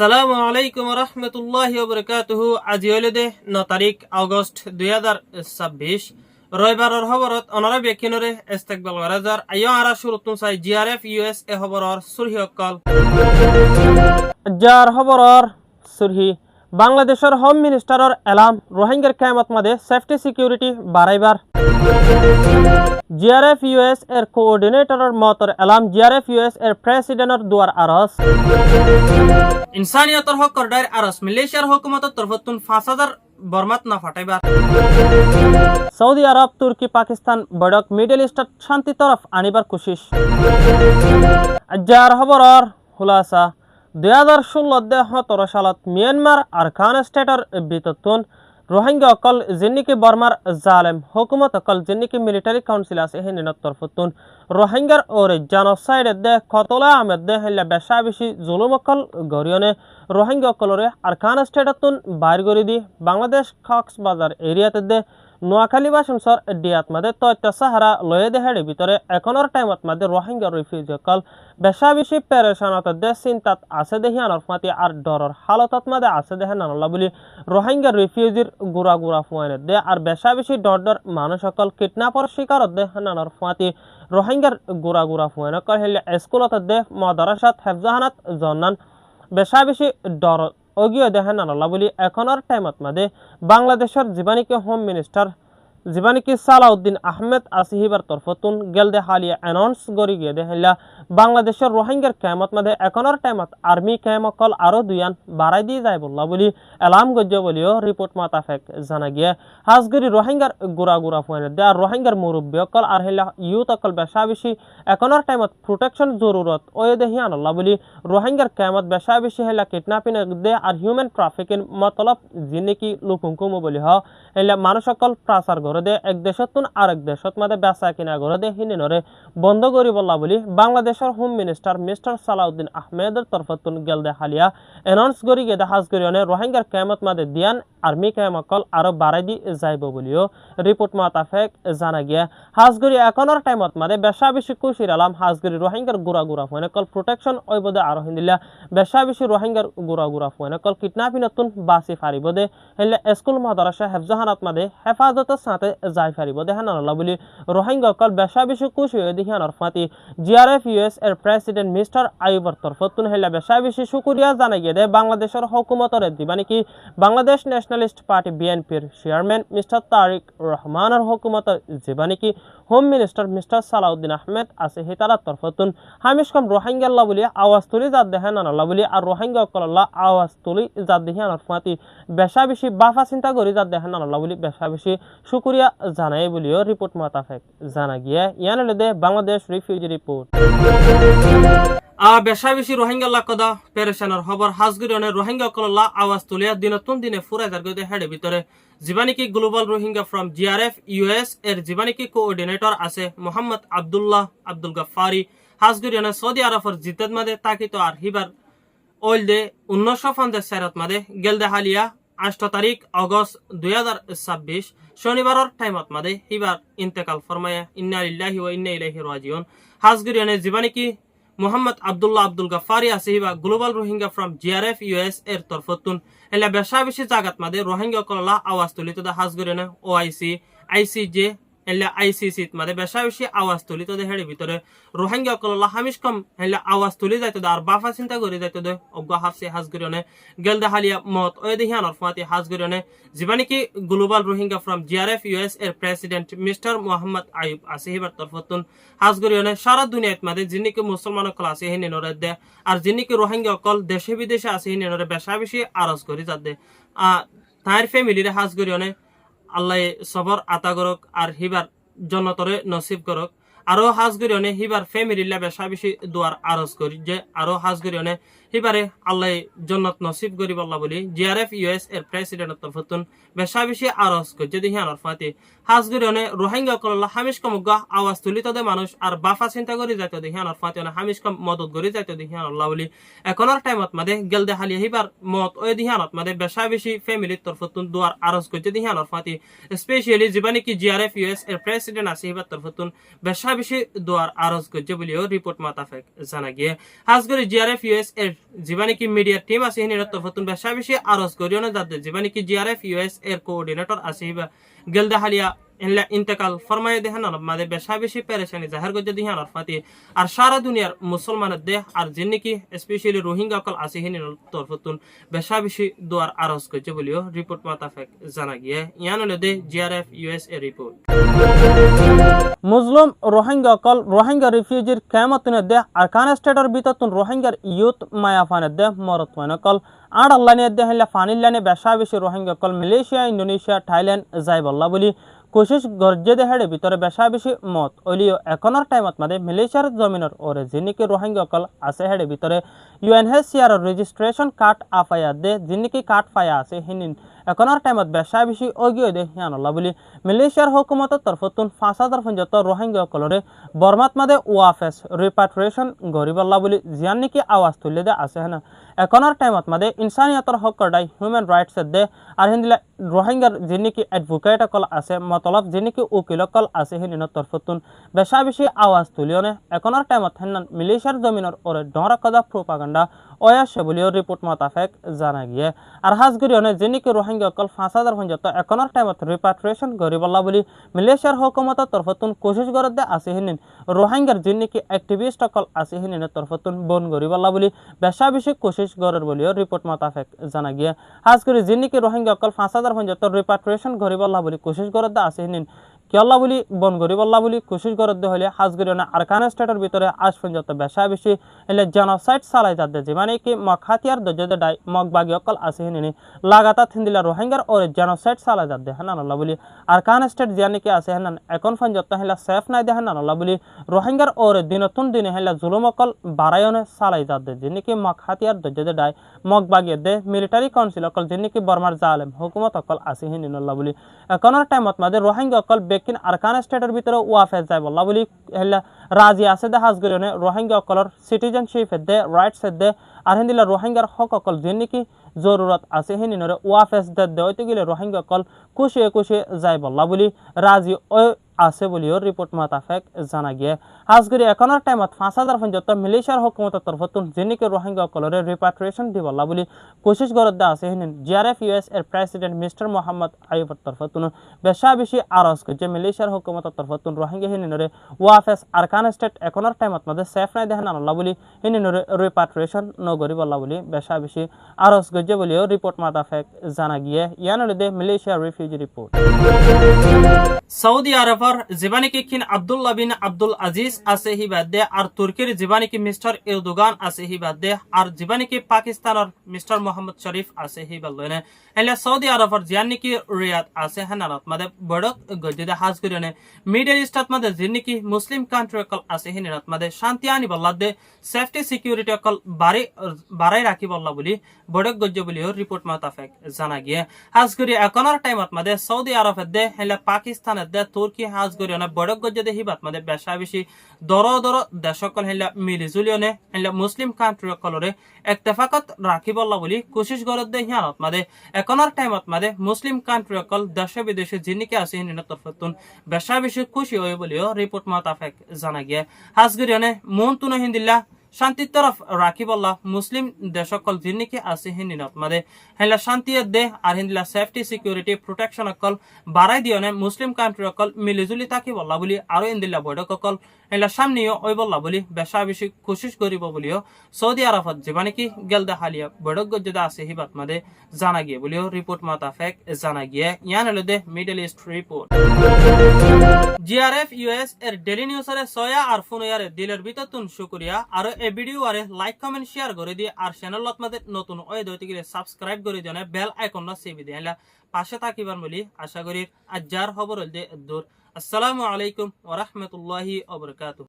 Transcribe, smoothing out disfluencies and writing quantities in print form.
আসসালামু আলাইকুম রহমতুল্লাহি ওয়া বারাকাতুহু। আজি হইলে 9 তারিখ আগস্ট 2026 রবিবারের খবরত অনারা বেকিনরে ইস্তেকবাল গরাজার আইও আরা শুরুতুন সাই জিআরএফ ইউএস এ খবরর সুরহি অকল জার খবরর সুরহি বাংলাদেশের হোম মিনিস্টারর এলাম রোহিঙ্গার কিয়ামত মাদে সেফটি সিকিউরিটি বাড়াইবার। জিআরএফ ইউএস এর কোঅর্ডিনেটরের মতর এলাম জিআরএফ ইউএস এর প্রেসিডেন্টর দুয়ার আরস। ইনসানিয়তর হক করডার আরস মালয়েশিয়ার হুকুমতের তরফতুন 5000 বর্মাত না ফাটাইবার। সৌদি আরব তুর্কি পাকিস্তান বড়ক মিডল ইস্টত শান্তি তরফ আনিবার কোশিশ। যার খবরর খুলাসা 2016 সালত মিয়ানমার আরকান স্টেটর বিততুন রোহিঙ্গা অকল জিন্নিকি বর্মার জালেম হুকুমত অকল জিন্নিকি মিলিটারি কাউন্সিল আছে হিনিনত তরফতুন রোহিঙ্গার ওরে জানোসাইড দে কতলা আহমেদ দে হেলা বেশা বেশি জুলুম অকল গরিয়নে রোহিঙ্গা অকলরে আরকান স্টেটতুন বাইর গরি দি বাংলাদেশ কক্সবাজার এরিয়াতে দে নোয়াখালী বাসনসর ডিয়াত মাদে তথ্য সাহারা লয়ে দেহের ভিতরে এখনের টাইমত মাদে রোহিঙ্গা রিফিউজি অকল বেশা বেশি পেরেশানত দে চিন্তাত আছে দেহি আনরফাতি আর ডরর হালতত মাদে আছে দেহে নানল্লা বলি রোহিঙ্গা রিফিউজির গুড়া গুড়া ফুয়াইনে দে আর বেশা বেশি ডর ডর মানুষ সকল কিডন্যাপর শিকারত দে নানরফাতি রোহিঙ্গার গুড়া গুড়া ফুয়াইনে কল হেলে স্কুলত দে মাদ্রাসাত হেফজাহানাত জন্নান বেশা বেশি ডর অগিয়ে দেখেন আল্লাহ বলি এখনের টাইমত মাদে বাংলাদেশের জীবানিকে হোম মিনিস্টার জীবানিকি সালাউদ্দিন আহমেদ আসিহিবার তরফতুন গেলদে হালিয়া অ্যানাউন্স করি গিয়ে দেখিলা বাংলাদেশের রোহিঙ্গার ক্যামত মাদে এখনের টাইমত আর্মি ক্যামকল আরো দুয়ান বাড়াই দিয়ে যায় বললা বলি এলাম গজ্য বলিও রিপোর্ট মাতাফেক জানা গিয়ে হাজগরি রোহিঙ্গার গুড়া গুড়া ফুয়ানে দে আর রোহিঙ্গার মুরব্বী অকল আর হেলা ইউথ অকল বেশা বেশি এখনের টাইমত প্রোটেকশন জরুরত ওয়ে দেহি আনল্লা বলি রোহিঙ্গার ক্যামত বেশা বেশি হেলা কিডন্যাপিং দে আর হিউম্যান ট্রাফিকিং মতলব জিনিকি লুকুমকুমো বলি হ হেলা মানুষ অকল প্রাচার দে এক দেশতুন আরেক দেশত মাদে বেচা কিনা করে দে হিনিনরে বন্ধ করি বললা বলি বাংলাদেশের হোম মিনিস্টার মিস্টার সালাউদ্দিন আহমেদের তরফতুন গেলদে হালিয়া অ্যানাউন্স করি গেদে হাজগরিয়নে রোহিঙ্গার ক্যামত মাদে দিয়ান আর্মি ক্যামকল আরো বাড়াই দি যাইব বলিও রিপোর্ট মাতাফেক জানা গিয়া হাজগরি এখনের টাইমত মাদে বেশা বেশি খুশির আলাম হাজগরি রোহিঙ্গার গুড়া গুড়া ফুয়ানে কল প্রোটেকশন ওইবদে আরো হিন্দিলা বেশা বেশি রোহিঙ্গার গুড়া গুড়া ফুয়ানে কল কিডন্যাপিংতুন বাসি ফারিব দে হেলে স্কুল মাদ্রাসা হেফজাহানাত মাদে হেফাজতের সাথে যাই ফারিব দেখান আল্লাহ বলি রোহিঙ্গা অকল বেশা বেশি খুশি হয়ে দেখান অরফাতি জিআরএফ ইউএস এর প্রেসিডেন্ট মিস্টার আইয়ুবর তরফতুন হেলা বেশা বেশি শুকরিয়া জানাই গিয়ে দে বাংলাদেশের হুকুমতর দিবানিকি বাংলাদেশ ন্যাশনালিস্ট পার্টি বিএনপির চেয়ারম্যান মিস্টার তারিক রহমানের হুকুমতর দিবানিকি home minister mister Salahuddin Ahmed আছে হিতারার তরফতুন হামিশ কম রোহিঙ্গা আল্লাহ বলি আওয়াজ তুলি জাত দেখান আল্লাহ বলি আর রোহিঙ্গা অকল আল্লাহ আওয়াজ তুলি জাত দেখান অরফাতি বেশা বেশি বাফা চিন্তা করি জাত দেখান আল্লাহ বলি বেশা বেশি শুকরিয়া জানাই বলিও রিপোর্ট মাতাফেক জানা গিয়ে ইয়ানে দে বাংলাদেশ রিফিউজি রিপোর্ট বেশা বেশি রোহিঙ্গা লাকদা পেরেশানের খবর হাজগরিয়নে রোহিঙ্গা কল্লা আওয়াজ তুলিয়া দিনতুন দিনে ফুরাই যার গদে হেডে ভিতরে জীবানিকি global Rohingya from GRF US এর জীবানিকি কোঅর্ডিনেটর আছে মোহাম্মদ আব্দুল গফারি হাজগরিয়নে সৌদি আরবের জিদ্দাত মাদে তাকিত আর হিবার ওইল দে 1950 সালত মাদে গেলদে হালিয়া 8 তারিখ আগস্ট 2026 শনিবারের টাইমত মাদে হিবার ইন্তেকাল ফরমায়া ইন্না লিল্লাহি ওয়া ইন্না ইলাইহি রাজিউন হাজগরিয়নে জীবানিকি মোহাম্মদ আব্দুল গফারি আছে Hiba global Rohingya from GRF US এর তরফতুন এলা বেশা বেশি জাগাত মাদে রোহিঙ্গা কল্লা আওয়াজ তুলিত দা হাজগরিয়নে ওআইসি আইসিজে হেলা আইসিসি মাদে বেশা বেশি আওয়াজ তুলিত দে হেডে ভিতরে রোহিঙ্গা কল্লা হামিশ কম হেলা আওয়াজ তুলি যাইতো দে আর বাফা চিন্তা করে যাইতো দে অজ্ঞা হাফসি হাজগরিয়নে গেলদা হালিয়া মত ওই দেহিয়ান অরফাতি হাজগরিয়নে জীবানিকি global Rohingya from GRF US এর প্রেসিডেন্ট মিস্টার মোহাম্মদ আইয়ুব আসিহিবার তরফতুন হাজগরিয়নে সারা দুনিয়াত মাদে জিনিকি মুসলমান অকল আছে হিনি নরে দে আর জিনিকি রোহিঙ্গা অকল দেশে বিদেশে আছে হিনি নরে বেশা বেশি আরজ করি যাত দে তার ফ্যামিলিরে হাজগরিয়নে আল্লাহ সবর আতা করক আর হিবার জন্নতরে নসিব করক আরো হাজগরিয়নে হিবার ফ্যামিলিলা বেশা বেশি দুয়ার আরজ করি যে আরো হাজগরিয়নে হিবারে আল্লাহ জন্নত নসিব করি বল্লা বলি জিআরএফ ইউএস এর প্রেসিডেন্ট তরফতুন বেশা বেশি আরজ করি যদি হিয়ান অরফাতি হাজগরিয়নে রোহিঙ্গা কল্লা হামিশ কম আওয়াজ তুলিত দে মানুষ আর বাফা চিন্তা করি যাইতো দে হিয়ান অরফাতি হামিশ কম মদত করি যাইতো দে হিয়ান আল্লাহ বলি এখনের টাইমত মাদে গেলদে হালিয়া হিবার মত ওই দিহানত মাদে বেশা বেশি ফ্যামিলির তরফতুন দুয়ার আরজ করি যদি হিয়ান অরফাতি স্পেশালি জীবানিকি জিআরএফ ইউএস এর প্রেসিডেন্ট আছে হিবার তরফতুন বেশা বেশি দুয়ার আরজ করি বলিও রিপোর্ট মাতাফেক জানা গিয়ে হাজগরি জিআরএফ ইউএস এর জীবানী কি মিডিয়া টিম আছে হিনির তরফতুন বেশা বেশি আরজ করিও যাতে জীবানী কি জিআরএফ ইউএস এর কোঅর্ডিনেটর আছে হিবা গেলদা হালিয়া ইনলা ইন্তেকাল ফরমায়ে দেহান মাদে বেশা বেশি পেরেশানি জাহির গজে দিহান ফাতি আর সারা দুনিয়ার মুসলমানের দেহ আর জিন্নি কি স্পেশালি রোহিঙ্গা কল আছে হিনির তরফতুন বেশা বেশি দোয়ার আরজ করছে বলিও রিপোর্ট মাতাফেক জানা গিয়ে ইয়ানলে দে জিআরএফ ইউএস এর রিপোর্ট মুসলিম রোহিঙ্গা রিফিউজির কেমতনে দে আরকান স্টেটর বিততুন রোহিঙ্গার ইউথ মায়াফানে দে মরতমানে কল আর আল্লাহ দে হলে ফানিল্লানে বেশা বেশি রোহিঙ্গা কল মালয়েশিয়া ইন্দোনেশিয়া থাইল্যান্ড যাইবল্লা বলি কোশিশ গর্জে দে হেডে ভিতরে বেশা বেশি মত ওলিও এখনের টাইমত মাদে মালয়েশিয়ার জমিনের ওরে জিনিকি রোহিঙ্গা কল আছে হেডে ভিতরে ইউএনএইচসিআর রেজিস্ট্রেশন কার্ড আফায়া দে জিনিকি কার্ড ফায়া আছে হিনিন এখনের টাইমত বেশা বেশি অগিয়ে দে হিয়ানল্লা বলি মালয়েশিয়ার হুকুমতের তরফতুন 5,000 পর্যন্ত রোহিঙ্গা কলরে বর্মাত মাদে ওয়াফেস রিপাট্রিয়েশন গরিবল্লা বলি জিয়ান নিকি আওয়াজ তুলে দে আছে হেনা এখনের টাইমত মাদে ইনসানিয়তর হক কর্ডাই হিউম্যান রাইটস দে আর হিন্দিলা রোহিঙ্গার জিনিকি অ্যাডভোকেট কল আছে মতলব জিনিকি উকিল কল আছে হিনিনের তরফতুন বেশা বেশি আওয়াজ তুলিওনে এখনের টাইমত হেনান মালয়েশিয়ার জমিনের ওরে ডরা কদা প্রোপাগান্ডা ওয়াসে বলিও রিপোর্ট মোতাবেক জানা গিয়ে আর হাজগুরিওনে জিনিকি রোহিঙ্গা কল 5,000 পর্যন্ত এখনের টাইমত রিপাট্রিয়েশন গরিবল্লা বলি মালয়েশিয়ার হুকুমতের তরফতুন কোশিশ গরদে আছে হিনিন রোহিঙ্গার জিনিকি অ্যাক্টিভিস্ট কল আছে হিনিনের তরফতুন বন গরিবল্লা বলি বেশা বেশি কোশিশ গরের বলিও রিপোর্ট মোতাবেক জানা গিয়ে হাজগুরি জিনিকি রোহিঙ্গা কল 5,000 পর্যন্ত রিপাট্রিয়েশন গরিবল্লা বলি কোশিশ গরদে আছে হিনিন কিয়ল্লা বলি বন গরিবল্লা বলি কোশিশ গরদে হলে হাজগুরিওনে আরকান স্টেটের ভিতরে আজ পর্যন্ত বেশা বেশি এলে জেনোসাইড চালাই যাতে যে মানে কি মখাতিয়ার দজদে ডাই মগবাগি অকল আছে হিনি লাগাতার হিন্দিলা রোহিঙ্গার ওরে জেনোসাইড চালাই যাতে হানানল্লা বলি আরকান স্টেট জিয়ানি কি আছে হানান এখন পর্যন্ত হেলা সেফ নাই দে হানানল্লা বলি রোহিঙ্গার ওরে দিনতুন দিনে হেলা জুলুম অকল বারায়নে চালাই যাতে যিনি কি মখাতিয়ার দজদে ডাই মগবাগি দে মিলিটারি কাউন্সিল অকল যিনি কি বর্মার জালেম হুকুমত অকল আছে হিনি নল্লা বলি এখনের টাইমত মাঝে রোহিঙ্গা অকল বেকিন আরকান স্টেটের ভিতরে ওয়াফেজ যায় বল্লা বলি হেলা রাজি আছে দে হাজগুরিওনে রোহিঙ্গা অকলর সিটিজেনশিপ দে রাইটস দে আর হিন্দিলা রোহিঙ্গার হক অকল যিনি কি জরুরত আছে হিনিনরে ওয়াফেজ দে হইতে গেলে রোহিঙ্গা অকল খুশিয়ে খুশিয়ে যায় বল্লা বলি রাজি আছে বলিও রিপোর্ট মোতাবেক জানা গিয়ে হাজগুরি এখনের টাইমত 5,000 পর্যন্ত মালয়েশিয়ার হুকুমতের তরফতুন যিনিকে রোহিঙ্গা কলরে রিপাট্রিয়েশন দিবল্লা বলি কোশিশ গরদে আছে হিনিন জিআরএফ ইউএস এর প্রেসিডেন্ট মিস্টার মোহাম্মদ আইয়ুবের তরফতুন বেশা বেশি আরজ করছে মালয়েশিয়ার হুকুমতের তরফতুন রোহিঙ্গা হিনিনরে ওয়াফেস আরকান স্টেট এখনের টাইমত মধ্যে সেফ নাই দেখেন আনল্লা বলি হিনিনরে রিপাট্রিয়েশন নগরি বল্লা বলি বেশা বেশি আরজ করছে বলিও রিপোর্ট মোতাবেক জানা গিয়ে ইয়ানলে মালয়েশিয়া রিফিউজি রিপোর্ট সৌদি আরবর জীবানী কি খিন আব্দুল্লাহ বিন আব্দুল আজিজ আছে হি বাদে আর তুর্কির জীবানী কি মিস্টার এরদোগান আছে হি বাদে আর জীবানী কি পাকিস্তানের মিস্টার মোহাম্মদ শরীফ আছে হি বাদলে এলা সৌদি আরবর জিয়ানি কি রিয়াদ আছে হানারত মাদে বড়ক গজদে হাজ করিনে মিডল ইস্টত মাদে জিনি কি মুসলিম কান্ট্রি কল আছে হিনারত মাদে শান্তি আনি বল্লাদে সেফটি সিকিউরিটি কল বাড়াই রাখি বল্লা বলি বড়ক গজ্জ বলিও রিপোর্ট মোতাবেক জানা গিয়ে হাজ করি এখনের টাইমত মাদে সৌদি আরবের দে হেলা পাকিস্তানের দে তুর্কি হাজ করিনে বড়ক গজ্জ দে হিবাত মাদে বেশা বেশি দর দেশকল হেলা মিলিজুলিয়নে হেলা মুসলিম কান্ট্রি কলরে ইত্তেফাকত রাখি বল্লা বলি কোশিশ গরদ দে হিয়ানত মাদে এখনের টাইমত মাদে মুসলিম কান্ট্রি কল দেশে বিদেশে জিনিকে আছে হিনিনের তরফতুন বেশা বেশি খুশি হয়ে বলিও রিপোর্ট মোতাবেক জানা গিয়ে হাজ করিনে মন তুনো হিন্দিল্লা শান্তির তরফ রাখি বল্লা মুসলিম দেশকল জিনিকে আছে হিনিনত মাদে হেলা শান্তির দে আর হিন্দিলা সেফটি সিকিউরিটি প্রোটেকশন অকল বাড়াই দিয়নে মুসলিম কান্ট্রি অকল মিলিজুলি থাকি বল্লা বলি আরো ইন্দিল্লা বৈঠক অকল হেলা সামনেও ওই বল্লা বলি বেশা বেশি কোশিশ করিব বলিও সৌদি আরবত জীবানে কি গেলদা হালিয়া বৈঠক গজ্জদা আছে হিবাত মাদে জানা গিয়ে বলিও রিপোর্ট মোতাবেক জানা গিয়ে ইয়ান হলো দে middle east report GRF US এর ডেইলি নিউজের সয়া আর ফোনয়ারে দিলের ভিতরতুন শুকরিয়া আর এই ভিডিও আরে লাইক কমেন্ট শেয়ার করে দি আর চ্যানেল আপনাদের নতুন ওই দইতে গিয়ে সাবস্ক্রাইব করে দেন বেল আইকন না সেভ দিলা পাশে থাকিবার বলি আশা করি আজজার খবর হল দে দূর আসসালামু আলাইকুম ওয়া রাহমাতুল্লাহি ওয়া বারাকাতুহু